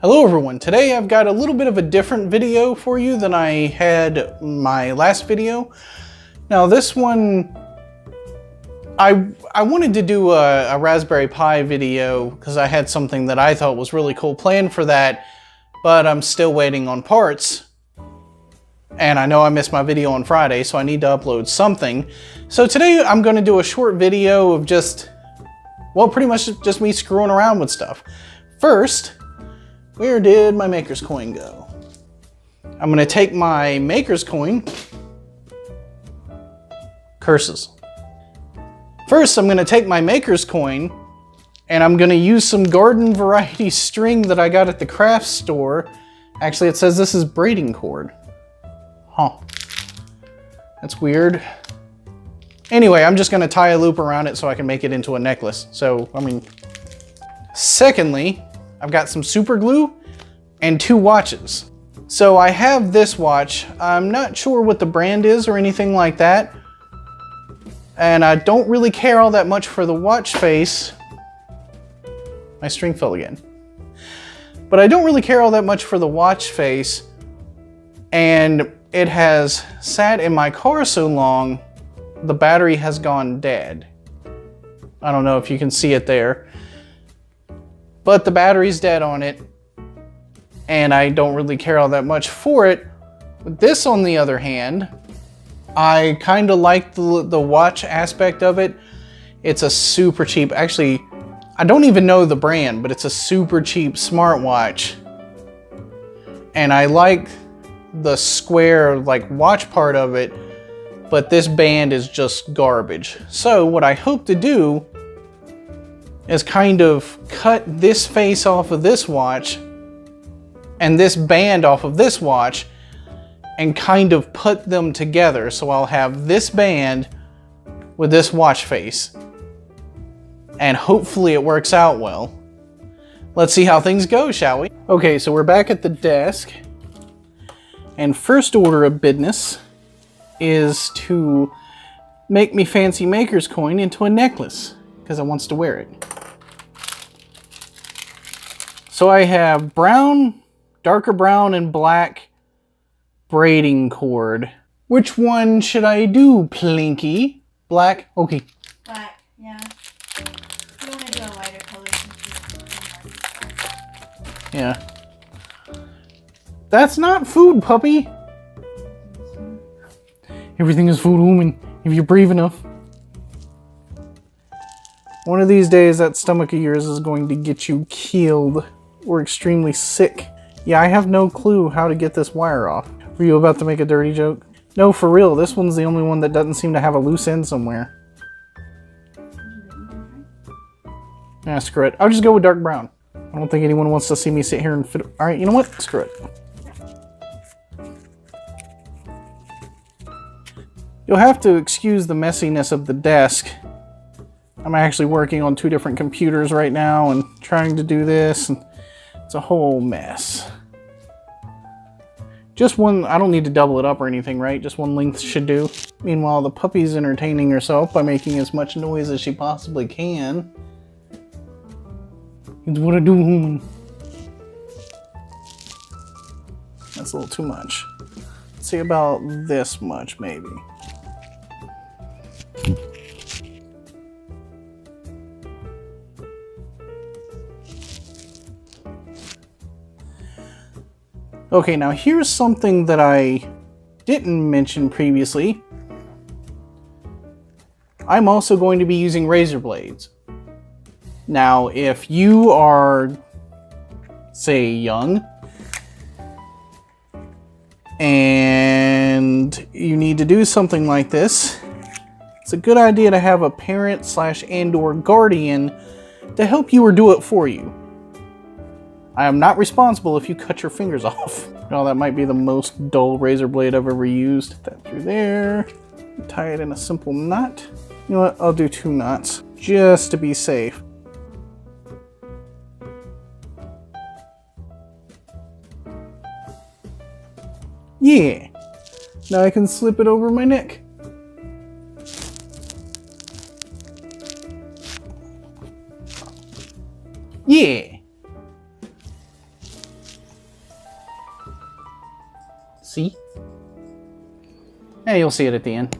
Hello everyone, today I've got a little bit of a different video for you than I had my last video. Now this one, I wanted to do a Raspberry Pi video because I had something that I thought was really cool planned for that, but I'm still waiting on parts. And I know I missed my video on Friday, so I need to upload something. So today I'm going to do a short video of just, well, pretty much just me screwing around with stuff. First, where did my Maker's Coin go? I'm going to take my Maker's Coin. Curses. First, I'm going to take my Maker's Coin and I'm going to use some garden variety string that I got at the craft store. Actually, it says this is braiding cord. Huh. That's weird. Anyway, I'm just going to tie a loop around it so I can make it into a necklace. So, I mean, secondly, I've got some super glue and 2 watches. So I have this watch. I'm not sure what the brand is or anything like that. And I don't really care all that much for the watch face. My string fell again. But I don't really care all that much for the watch face. And it has sat in my car so long, the battery has gone dead. I don't know if you can see it there. But the battery's dead on it, and I don't really care all that much for it. But this, on the other hand, I kind of like the watch aspect of it. It's a super cheap, actually, I don't even know the brand, but it's a super cheap smartwatch. And I like the square, like, watch part of it, but this band is just garbage. So what I hope to do is kind of cut this face off of this watch and this band off of this watch and kind of put them together. So I'll have this band with this watch face. And hopefully it works out well. Let's see how things go, shall we? Okay, so we're back at the desk. And first order of business is to make me fancy Maker's Coin into a necklace, because I wants to wear it. So I have brown, darker brown, and black braiding cord. Which one should I do, Plinky? Black? Okay. Black, yeah. You want to do a lighter color. Yeah. That's not food, puppy. Everything is food, woman, if you're brave enough. One of these days, that stomach of yours is going to get you killed or extremely sick. Yeah, I have no clue how to get this wire off. Were you about to make a dirty joke? No, for real, this one's the only one that doesn't seem to have a loose end somewhere. Nah, screw it. I'll just go with dark brown. I don't think anyone wants to see me sit here and fit. Alright, you know what? Screw it. You'll have to excuse the messiness of the desk. I'm actually working on 2 different computers right now and trying to do this, and it's a whole mess. Just one, I don't need to double it up or anything, right? Just one length should do. Meanwhile, the puppy's entertaining herself by making as much noise as she possibly can. It's what I do, woman. That's a little too much. Let's see, about this much, maybe. Okay, now here's something that I didn't mention previously. I'm also going to be using razor blades. Now, if you are, say, young, and you need to do something like this, it's a good idea to have a parent / and/or guardian to help you or do it for you. I am not responsible if you cut your fingers off. Well, that might be the most dull razor blade I've ever used. Put that through there. Tie it in a simple knot. You know what? I'll do 2 knots just to be safe. Yeah. Now I can slip it over my neck. Yeah. See? Yeah, you'll see it at the end.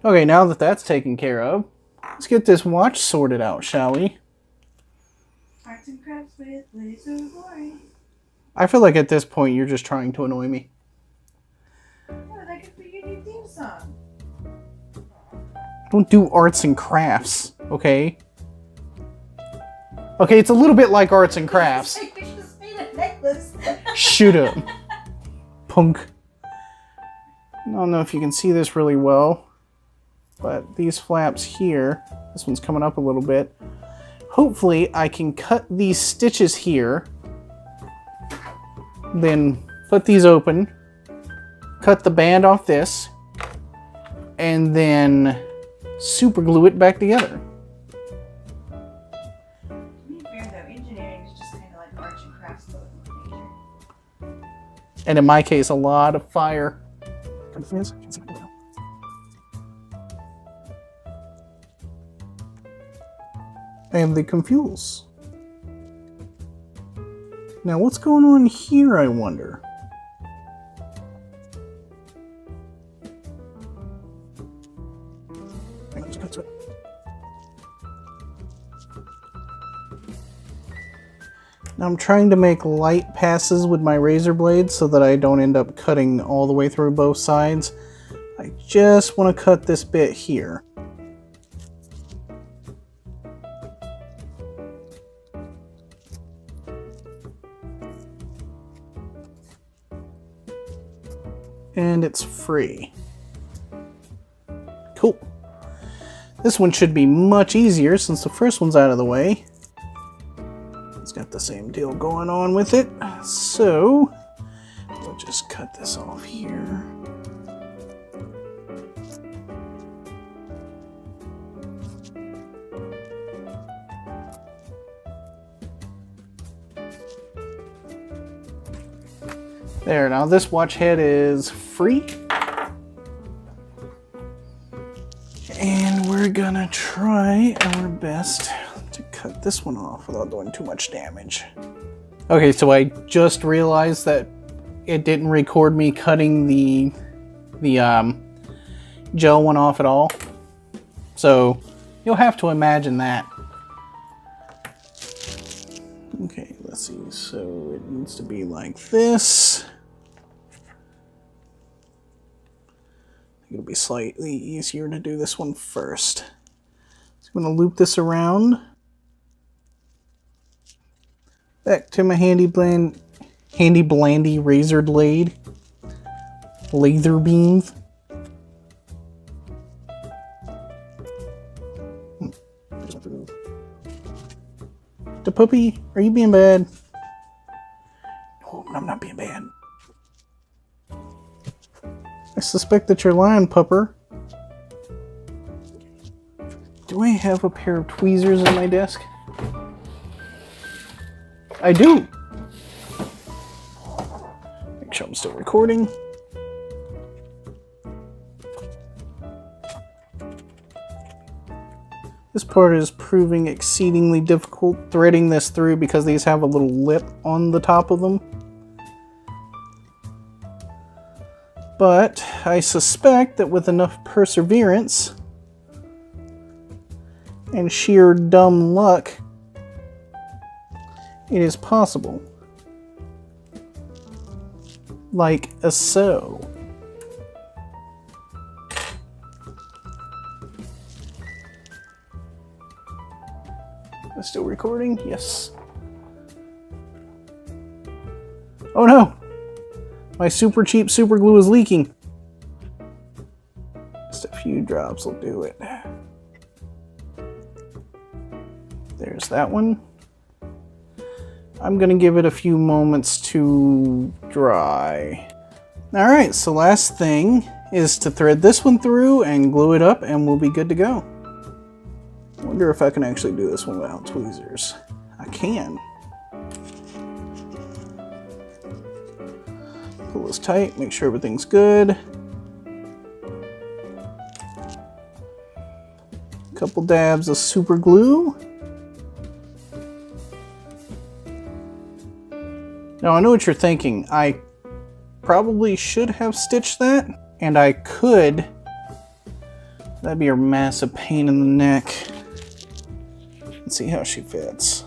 Okay, now that that's taken care of, let's get this watch sorted out, shall we? Arts and crafts with Laser Boy. I feel like at this point you're just trying to annoy me. Oh, that could be your new theme song. Don't do arts and crafts, okay? Okay, it's a little bit like arts and crafts. It's like we just made a necklace. Shoot up. Punk. I don't know if you can see this really well, but these flaps here, this one's coming up a little bit. Hopefully I can cut these stitches here, then put these open, cut the band off this, and then super glue it back together. To be fair though, engineering is just kind of like arts and crafts both in nature. And in my case, a lot of fire. And the confuels. Now what's going on here, I wonder? Now I'm trying to make light passes with my razor blade so that I don't end up cutting all the way through both sides. I just want to cut this bit here. And it's free. Cool. This one should be much easier since the first one's out of the way. It's got the same deal going on with it. So, we'll just cut this off here. There, now this watch head is free. And we're gonna try our best to cut this one off without doing too much damage. Okay, so I just realized that it didn't record me cutting the gel one off at all. So you'll have to imagine that. Okay, let's see. So it needs to be like this. It'll be slightly easier to do this one first. So I'm going to loop this around. Back to my handy blandy razor blade. Laser beams. The puppy, are you being bad? No, I'm not being bad. I suspect that you're lying, pupper. Do I have a pair of tweezers in my desk? I do. Make sure I'm still recording. This part is proving exceedingly difficult threading this through because these have a little lip on the top of them. But I suspect that with enough perseverance and sheer dumb luck, it is possible. Like so. Am I still recording? Yes. Oh no! My super cheap super glue is leaking. Just a few drops will do it. There's that one. I'm gonna give it a few moments to dry. Alright, so last thing is to thread this one through and glue it up and we'll be good to go. I wonder if I can actually do this one without tweezers. I can. Pull this tight, make sure everything's good. Couple dabs of super glue. Now I know what you're thinking. I probably should have stitched that, and I could. That'd be a massive pain in the neck. Let's see how she fits.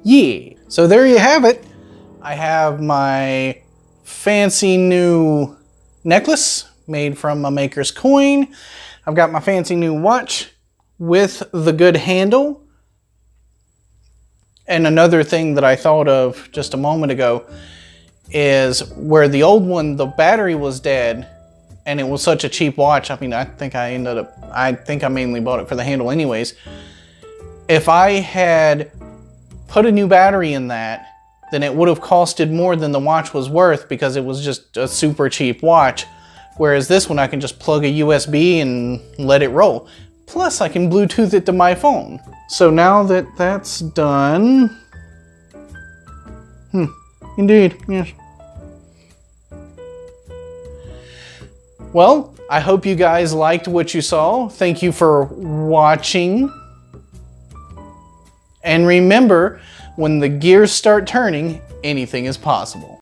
Yeah, so there you have it. I have my fancy new necklace made from a maker's coin. I've got my fancy new watch with the good handle. And another thing that I thought of just a moment ago is where the old one, the battery was dead and it was such a cheap watch. I mean, I think I mainly bought it for the handle anyways. If I had put a new battery in that, then it would have costed more than the watch was worth because it was just a super cheap watch. Whereas this one, I can just plug a USB and let it roll. Plus, I can Bluetooth it to my phone. So now that that's done... indeed, yes. Well, I hope you guys liked what you saw. Thank you for watching. And remember, when the gears start turning, anything is possible.